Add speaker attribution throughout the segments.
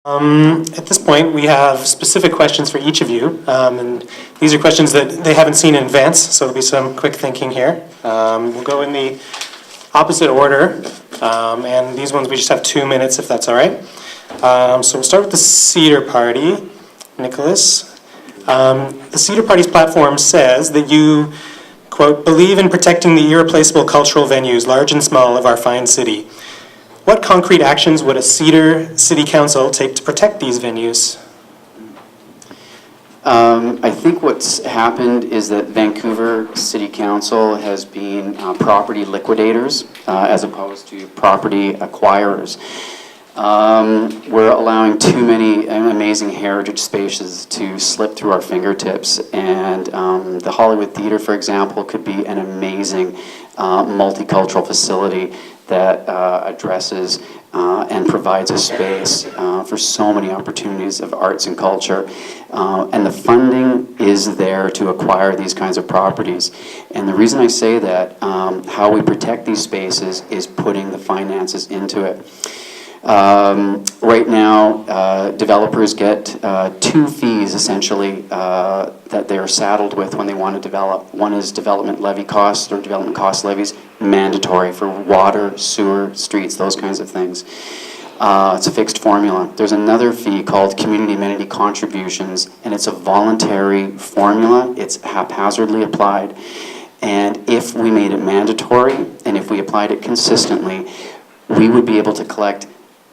Speaker 1: At this point, we have specific questions for each of you, and these are questions that they haven't seen in advance, so there'll be some quick thinking here. We'll go in the opposite order, and these ones we just have 2 minutes, if that's all right. So we'll start with the Cedar Party. Nicholas. The Cedar Party's platform says that you, quote, believe in protecting the irreplaceable cultural venues, large and small, of our fine city. What concrete actions would a Cedar City Council take to protect these venues?
Speaker 2: I think what's happened is that Vancouver City Council has been property liquidators as opposed to property acquirers. We're allowing too many amazing heritage spaces to slip through our fingertips, and the Hollywood Theatre, for example, could be an amazing multicultural facility that addresses and provides a space for so many opportunities of arts and culture. And the funding is there to acquire these kinds of properties. And the reason I say that, how we protect these spaces is putting the finances into it. Right now, developers get 2 fees, essentially, that they're saddled with when they want to develop. One is development levy costs, or development cost levies, mandatory for water, sewer, streets, those kinds of things. It's a fixed formula. There's another fee called community amenity contributions, and it's a voluntary formula. It's haphazardly applied. And if we made it mandatory, and if we applied it consistently, we would be able to collect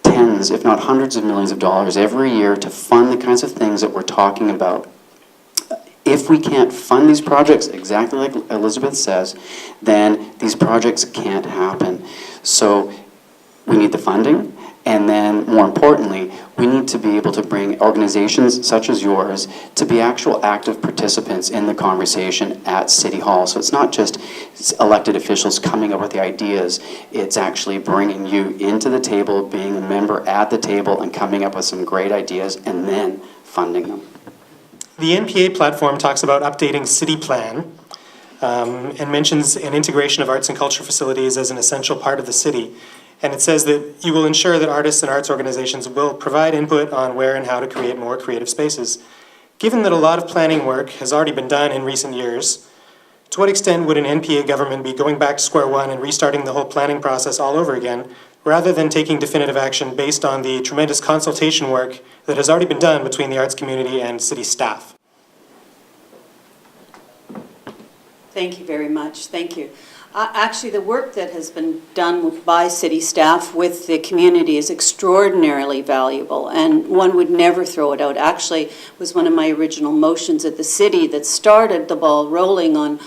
Speaker 2: tens, if not hundreds of millions of dollars every year to fund the kinds of things that we're talking about. If we can't fund these projects exactly like Elizabeth says, then these projects can't happen. So we need the funding, and then more importantly, we need to be able to bring organizations such as yours to be actual active participants in the conversation at City Hall. So it's not just elected officials coming up with the ideas, it's actually bringing you into the table, being a member at the table, and coming up with some great ideas and then funding them.
Speaker 1: The NPA platform talks about updating city plan and mentions an integration of arts and culture facilities as an essential part of the city. And it says that you will ensure that artists and arts organizations will provide input on where and how to create more creative spaces. Given that a lot of planning work has already been done in recent years, to what extent would an NPA government be going back to square one and restarting the whole planning process all over again, rather than taking definitive action based on the tremendous consultation work that has already been done between the arts community and city staff?
Speaker 3: Thank you very much. Thank you. Actually, the work that has been done by city staff with the community is extraordinarily valuable, and one would never throw it out. Actually, it was one of my original motions at the city that started the ball rolling on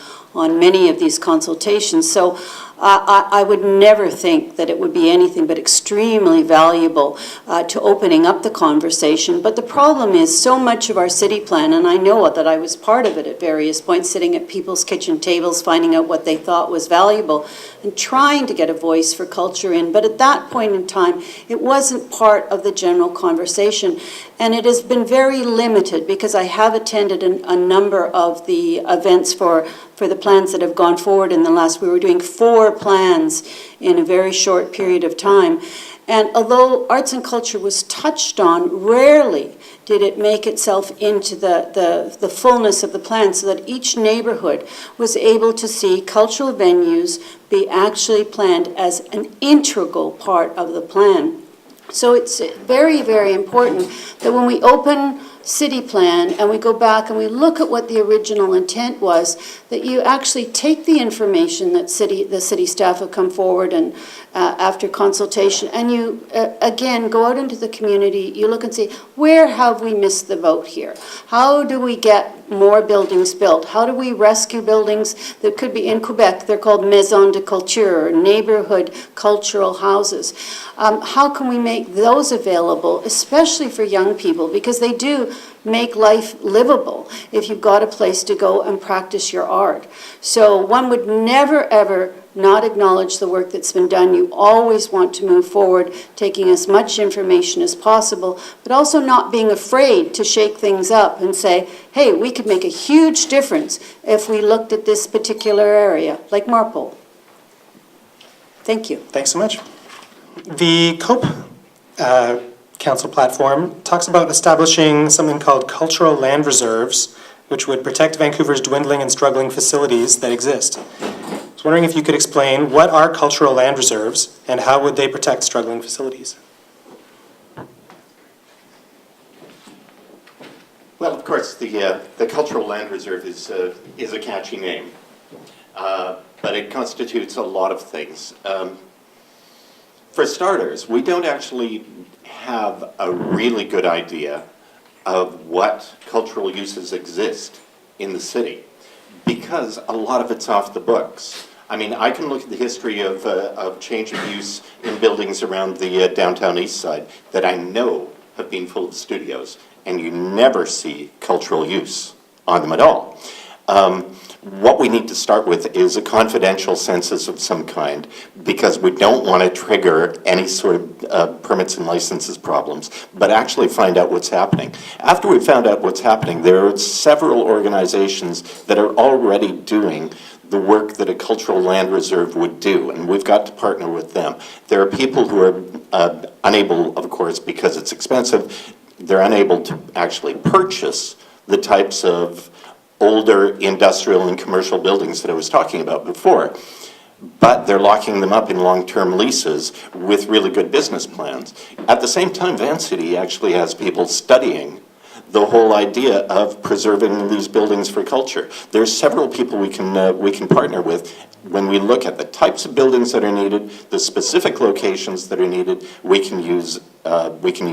Speaker 3: many of these consultations. So I would never think that it would be anything but extremely valuable to opening up the conversation. But the problem is so much of our city plan, and I know that I was part of it at various points, sitting at people's kitchen tables, finding out what they thought was valuable and trying to get a voice for culture in. But at that point in time, it wasn't part of the general conversation. And it has been very limited because I have attended a number of the events for the plans that have gone forward in the last, we were doing 4 plans in a very short period of time. And although arts and culture was touched on, rarely did it make itself into the fullness of the plan so that each neighborhood was able to see cultural venues be actually planned as an integral part of the plan. So it's very, very important that when we open city plan and we go back and we look at what the original intent was, that you actually take the information that the city staff have come forward and after consultation, and you again go out into the community, you look and see, where have we missed the boat here? How do we get more buildings built? How do we rescue buildings that could be in Quebec? They're called maisons de culture, neighborhood cultural houses. How can we make those available, especially for young people, because they do make life livable if you've got a place to go and practice your art. So one would never, ever not acknowledge the work that's been done. You always want to move forward, taking as much information as possible, but also not being afraid to shake things up and say, hey, we could make a huge difference if we looked at this particular area, like Marpole. Thank you.
Speaker 1: Thanks so much. The C.O.P.E council platform talks about establishing something called cultural land reserves, which would protect Vancouver's dwindling and struggling facilities that exist. I was wondering if you could explain what are cultural land reserves and how would they protect struggling facilities?
Speaker 4: Well, of course, the Cultural Land Reserve is a catchy name, but it constitutes a lot of things. For starters, we don't actually have a really good idea of what cultural uses exist in the city, because a lot of it's off the books. I mean, I can look at the history of change of use in buildings around the downtown east side that I know have been full of studios, and you never see cultural use on them at all. What we need to start with is a confidential census of some kind, because we don't want to trigger any sort of permits and licenses problems, but actually find out what's happening. After we've found out what's happening, there are several organizations that are already doing the work that a cultural land reserve would do, and we've got to partner with them. There are people who are unable, of course, because it's expensive, they're unable to actually purchase the types of older industrial and commercial buildings that I was talking about before. But they're locking them up in long-term leases with really good business plans. At the same time, Vancity actually has people studying the whole idea of preserving these buildings for culture. There's several people we can partner with when we look at the types of buildings that are needed, the specific locations that are needed. We can use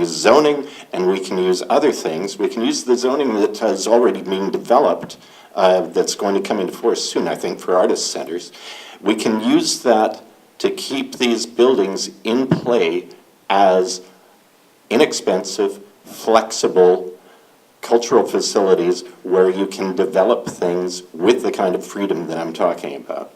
Speaker 4: zoning, and we can use other things. We can use the zoning that has already been developed, that's going to come into force soon, I think, for artist centers. We can use that to keep these buildings in play as inexpensive, flexible cultural facilities where you can develop things with the kind of freedom that I'm talking about.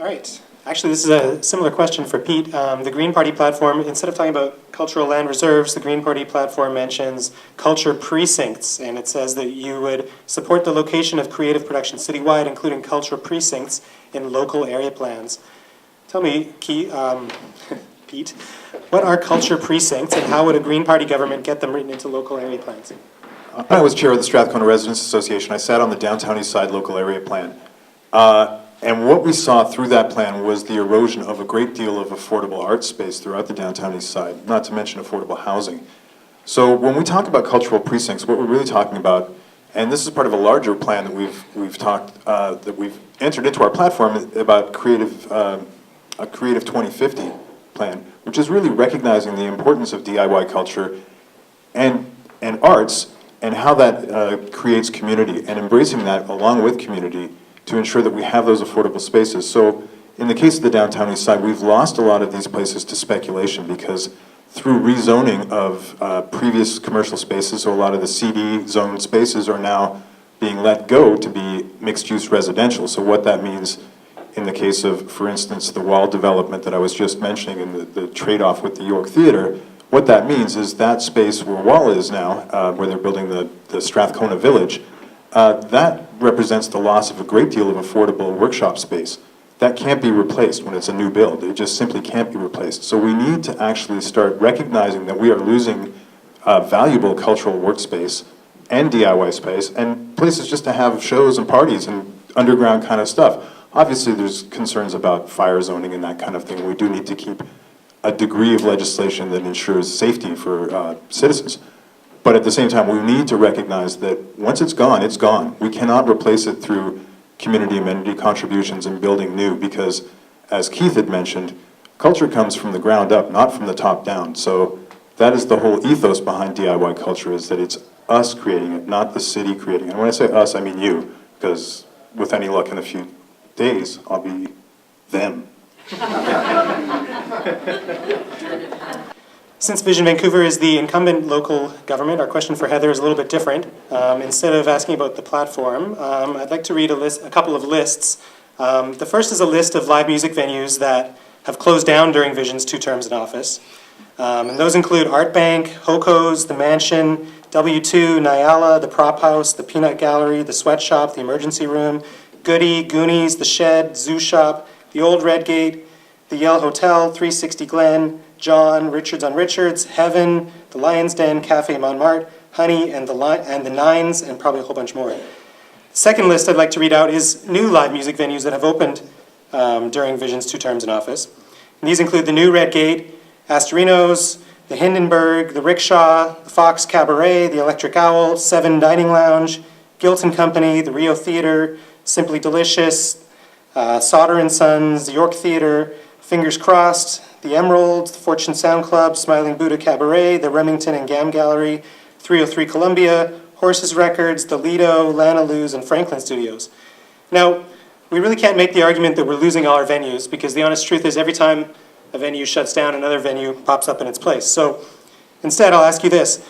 Speaker 1: All right. Actually, this is a similar question for Pete. The Green Party platform, instead of talking about cultural land reserves, the Green Party platform mentions culture precincts, and it says that you would support the location of creative production citywide, including cultural precincts in local area plans. Tell me, Pete, what are culture precincts, and how would a Green Party government get them written into local area plans?
Speaker 5: I was chair of the Strathcona Residents Association. I sat on the downtown east side local area plan. And what we saw through that plan was the erosion of a great deal of affordable art space throughout the downtown east side, not to mention affordable housing. So when we talk about cultural precincts, what we're really talking about, and this is part of a larger plan that we've entered into our platform about a creative 2050 plan, which is really recognizing the importance of DIY culture and arts, and how that creates community, and embracing that along with community to ensure that we have those affordable spaces. So in the case of the downtown east side, we've lost a lot of these places to speculation, because through rezoning of previous commercial spaces, so a lot of the CD zone spaces are now being let go to be mixed-use residential. So what that means in the case of, for instance, the Wall development that I was just mentioning, and the trade-off with the York Theatre, what that means is that space where Wall is now, where they're building the Strathcona Village, that represents the loss of a great deal of affordable workshop space. That can't be replaced when it's a new build. It just simply can't be replaced. So we need to actually start recognizing that we are losing valuable cultural workspace and DIY space, and places just to have shows and parties and underground kind of stuff. Obviously there's concerns about fire zoning and that kind of thing. We do need to keep a degree of legislation that ensures safety for citizens. But at the same time, we need to recognize that once it's gone, it's gone. We cannot replace it through community amenity contributions and building new, because, as Keith had mentioned, culture comes from the ground up, not from the top down. So that is the whole ethos behind DIY culture, is that it's us creating it, not the city creating it. And when I say us, I mean you, because with any luck in a few days, I'll be them.
Speaker 1: Since Vision Vancouver is the incumbent local government, our question for Heather is a little bit different. Instead of asking about the platform, I'd like to read a couple of lists. The first is a list of live music venues that have closed down during Vision's 2 terms in office. And those include Art Bank, Hoko's, The Mansion, W2, Nyala, The Prop House, The Peanut Gallery, The Sweatshop, The Emergency Room, Goody, Goonies, The Shed, Zoo Shop, The Old Redgate, The Yale Hotel, 360 Glen, John, Richards on Richards, Heaven, The the Lion's Den, Cafe Montmartre, Honey, and the Nines, and probably a whole bunch more. The second list I'd like to read out is new live music venues that have opened during Vision's 2 terms in office. And these include the new Red Gate, Astorinos, the Hindenburg, the Rickshaw, the Fox Cabaret, the Electric Owl, 7 Dining Lounge, Gilt and Company, the Rio Theater, Simply Delicious, Sauter and Sons, the York Theater, Fingers Crossed, the Emerald, the Fortune Sound Club, Smiling Buddha Cabaret, the Remington and Gam Gallery, 303 Columbia, Horses Records, the Lido, Lana Luz, and Franklin Studios. Now, we really can't make the argument that we're losing all our venues, because the honest truth is every time a venue shuts down, another venue pops up in its place. So instead, I'll ask you this.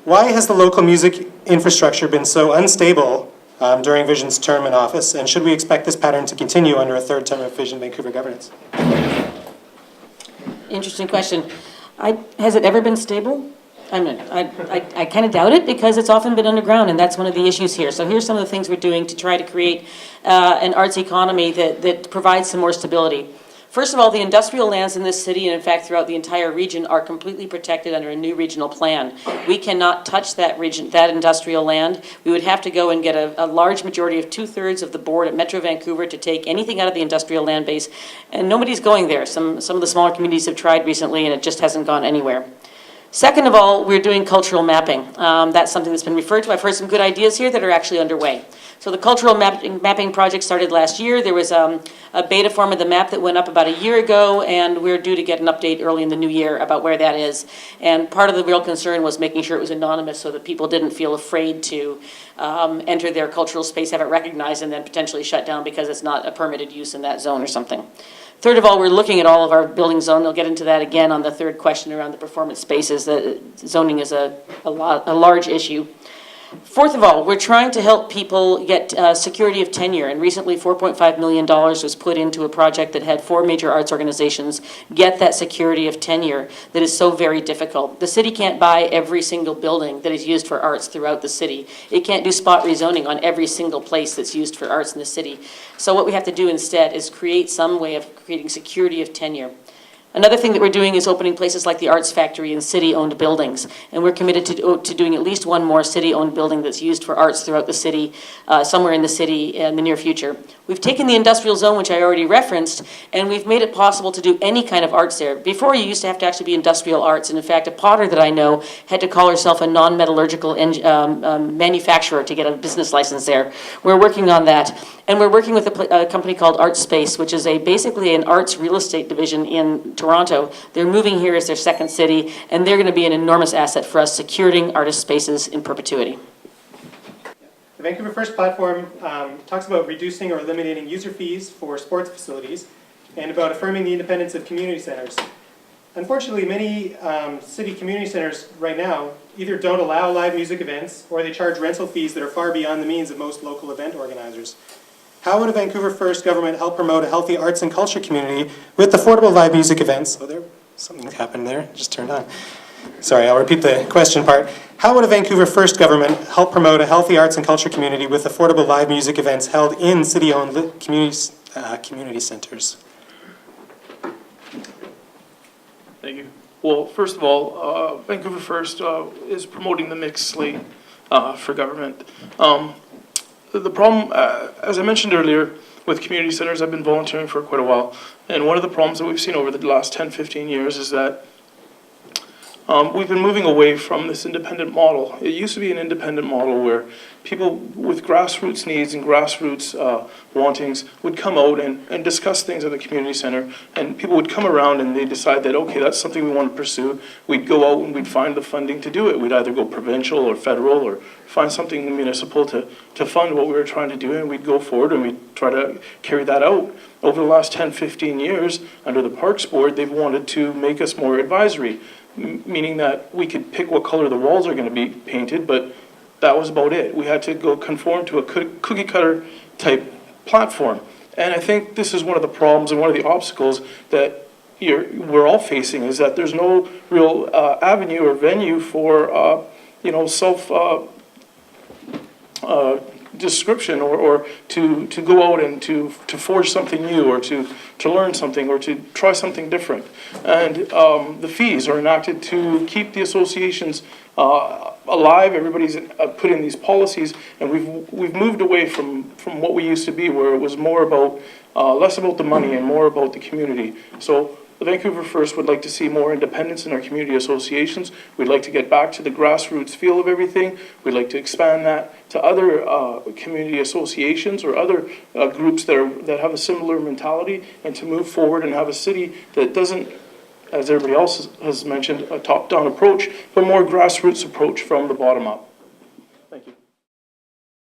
Speaker 1: Why has the local music infrastructure been so unstable during Vision's term in office, and should we expect this pattern to continue under a 3rd term of Vision Vancouver governance?
Speaker 6: Interesting question. Has it ever been stable? I kind of doubt it, because it's often been underground, and that's one of the issues here. So here's some of the things we're doing to try to create an arts economy that provides some more stability. First of all, the industrial lands in this city, and in fact throughout the entire region, are completely protected under a new regional plan. We cannot touch that region, that industrial land. We would have to go and get a large majority of 2/3 of the board at Metro Vancouver to take anything out of the industrial land base, and nobody's going there. Some of the smaller communities have tried recently, and it just hasn't gone anywhere. Second of all, we're doing cultural mapping. That's something that's been referred to. I've heard some good ideas here that are actually underway. So the cultural mapping project started last year. There was a beta form of the map that went up about a year ago, and we're due to get an update early in the new year about where that is. And part of the real concern was making sure it was anonymous so that people didn't feel afraid to enter their cultural space, have it recognized, and then potentially shut down because it's not a permitted use in that zone or something. Third of all, we're looking at all of our building zone. I'll get into that again on the third question around the performance spaces. The zoning is a large issue. Fourth of all, we're trying to help people get security of tenure, and recently $4.5 million was put into a project that had 4 major arts organizations get that security of tenure that is so very difficult. The city can't buy every single building that is used for arts throughout the city. It can't do spot rezoning on every single place that's used for arts in the city. So what we have to do instead is create some way of creating security of tenure. Another thing that we're doing is opening places like the Arts Factory in city-owned buildings. And we're committed to doing at least one more city-owned building that's used for arts throughout the city, somewhere in the city in the near future. We've taken the industrial zone, which I already referenced, and we've made it possible to do any kind of arts there. Before, you used to have to actually be industrial arts. And in fact, a potter that I know had to call herself a non-metallurgical manufacturer to get a business license there. We're working on that. And we're working with a company called Art Space, which is basically an arts real estate division in Toronto. They're moving here as their second city, and they're going to be an enormous asset for us securing artist spaces in perpetuity.
Speaker 1: The Vancouver First platform talks about reducing or eliminating user fees for sports facilities and about affirming the independence of community centers. Unfortunately, many city community centers right now either don't allow live music events or they charge rental fees that are far beyond the means of most local event organizers. How would a Vancouver First government help promote a healthy arts and culture community with affordable live music events? Oh, there, something happened there, just turned on. Sorry, I'll repeat the question part. How would a Vancouver First government help promote a healthy arts and culture community with affordable live music events held in city-owned community centers?
Speaker 7: Thank you. Well, first of all, Vancouver First is promoting the mixed slate for government. The problem, as I mentioned earlier, with community centers, I've been volunteering for quite a while, and one of the problems that we've seen over the last 10, 15 years is that we've been moving away from this independent model. It used to be an independent model where people with grassroots needs and grassroots wantings would come out and discuss things at the community center, and people would come around and they decide that, okay, that's something we want to pursue. We'd go out and we'd find the funding to do it. We'd either go provincial or federal or find something municipal to fund what we were trying to do, and we'd go forward and we'd try to carry that out. Over the last 10, 15 years, under the Parks Board, they've wanted to make us more advisory, meaning that we could pick what color the walls are going to be painted, but that was about it. We had to go conform to a cookie cutter type platform. And I think this is one of the problems and one of the obstacles that we're all facing, is that there's no real avenue or venue for description or to go out and to forge something new or to learn something or to try something different. And the fees are enacted to keep the associations alive. Everybody's put in these policies, and we've moved away from what we used to be, where it was more about less about the money and more about the community. So the Vancouver First would like to see more independence in our community associations. We'd like to get back to the grassroots feel of everything. We'd like to expand that to other community associations or other groups that have a similar mentality, and to move forward and have a city that doesn't, as everybody else has mentioned, a top-down approach, but more grassroots approach from the bottom up.